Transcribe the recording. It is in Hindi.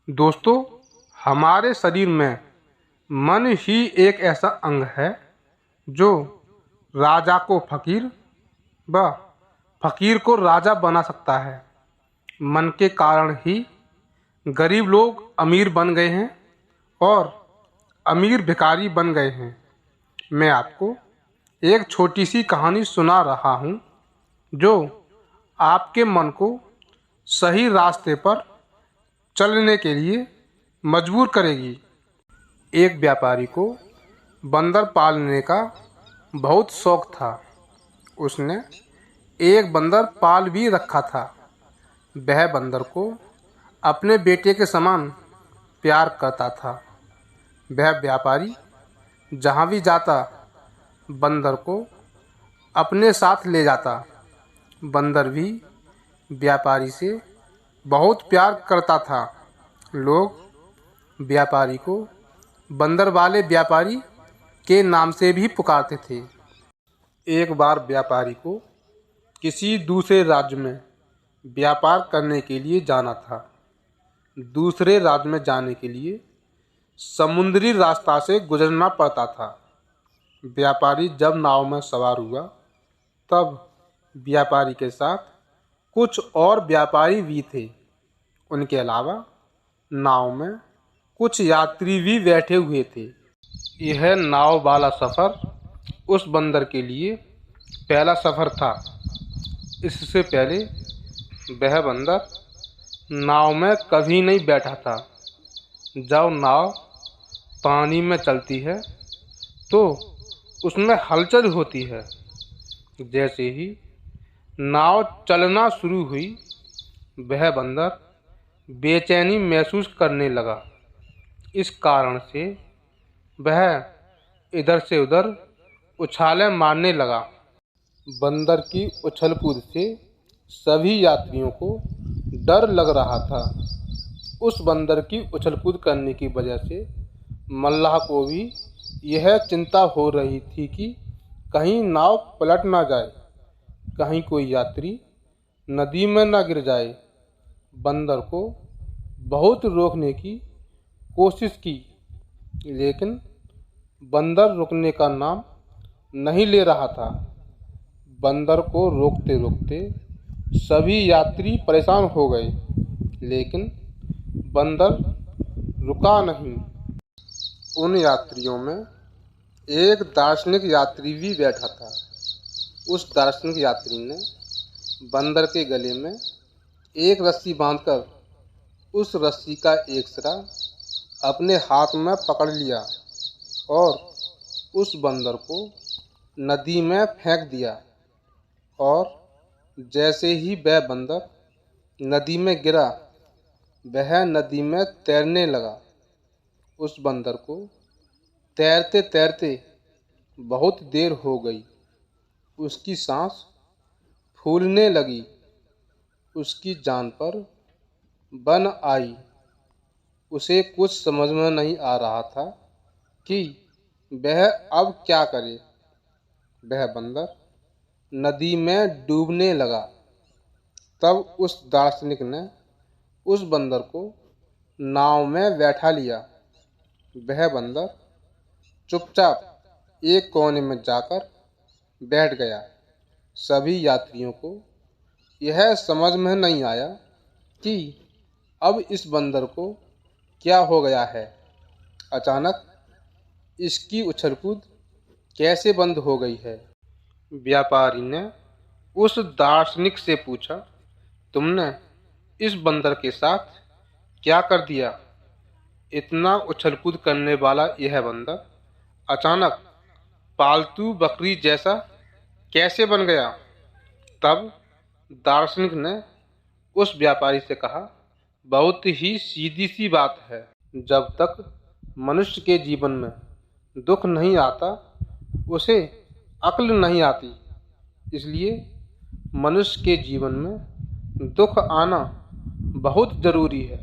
दोस्तों, हमारे शरीर में मन ही एक ऐसा अंग है जो राजा को फकीर व फकीर को राजा बना सकता है। मन के कारण ही गरीब लोग अमीर बन गए हैं और अमीर भिखारी बन गए हैं। मैं आपको एक छोटी सी कहानी सुना रहा हूँ जो आपके मन को सही रास्ते पर चलने के लिए मजबूर करेगी। एक व्यापारी को बंदर पालने का बहुत शौक था। उसने एक बंदर पाल भी रखा था। वह बंदर को अपने बेटे के समान प्यार करता था। वह व्यापारी जहाँ भी जाता बंदर को अपने साथ ले जाता। बंदर भी व्यापारी से बहुत प्यार करता था। लोग व्यापारी को बंदर वाले व्यापारी के नाम से भी पुकारते थे। एक बार व्यापारी को किसी दूसरे राज्य में व्यापार करने के लिए जाना था। दूसरे राज्य में जाने के लिए समुद्री रास्ता से गुजरना पड़ता था। व्यापारी जब नाव में सवार हुआ तब व्यापारी के साथ कुछ और व्यापारी भी थे। उनके अलावा नाव में कुछ यात्री भी बैठे हुए थे। यह नाव वाला सफ़र उस बंदर के लिए पहला सफ़र था। इससे पहले वह बंदर नाव में कभी नहीं बैठा था। जब नाव पानी में चलती है तो उसमें हलचल होती है। जैसे ही नाव चलना शुरू हुई वह बंदर बेचैनी महसूस करने लगा। इस कारण से वह इधर से उधर उछालें मारने लगा। बंदर की उछल कूद से सभी यात्रियों को डर लग रहा था। उस बंदर की उछल कूद करने की वजह से मल्लाह को भी यह चिंता हो रही थी कि कहीं नाव पलट ना जाए, कहीं कोई यात्री नदी में ना गिर जाए। बंदर को बहुत रोकने की कोशिश की, लेकिन बंदर रुकने का नाम नहीं ले रहा था। बंदर को रोकते रोकते सभी यात्री परेशान हो गए, लेकिन बंदर रुका नहीं। उन यात्रियों में एक दार्शनिक यात्री भी बैठा था। उस दार्शनिक यात्री ने बंदर के गले में एक रस्सी बांधकर उस रस्सी का एक सिरा अपने हाथ में पकड़ लिया और उस बंदर को नदी में फेंक दिया। और जैसे ही वह बंदर नदी में गिरा वह नदी में तैरने लगा। उस बंदर को तैरते तैरते बहुत देर हो गई। उसकी सांस फूलने लगी। उसकी जान पर बन आई। उसे कुछ समझ में नहीं आ रहा था कि वह अब क्या करे। वह बंदर नदी में डूबने लगा। तब उस दार्शनिक ने उस बंदर को नाव में बैठा लिया। वह बंदर चुपचाप एक कोने में जाकर बैठ गया। सभी यात्रियों को यह समझ में नहीं आया कि अब इस बंदर को क्या हो गया है। अचानक इसकी उछल कूद कैसे बंद हो गई है। व्यापारी ने उस दार्शनिक से पूछा, तुमने इस बंदर के साथ क्या कर दिया? इतना उछल कूद करने वाला यह बंदर अचानक पालतू बकरी जैसा कैसे बन गया? तब दार्शनिक ने उस व्यापारी से कहा, बहुत ही सीधी सी बात है। जब तक मनुष्य के जीवन में दुख नहीं आता उसे अक्ल नहीं आती। इसलिए मनुष्य के जीवन में दुख आना बहुत ज़रूरी है।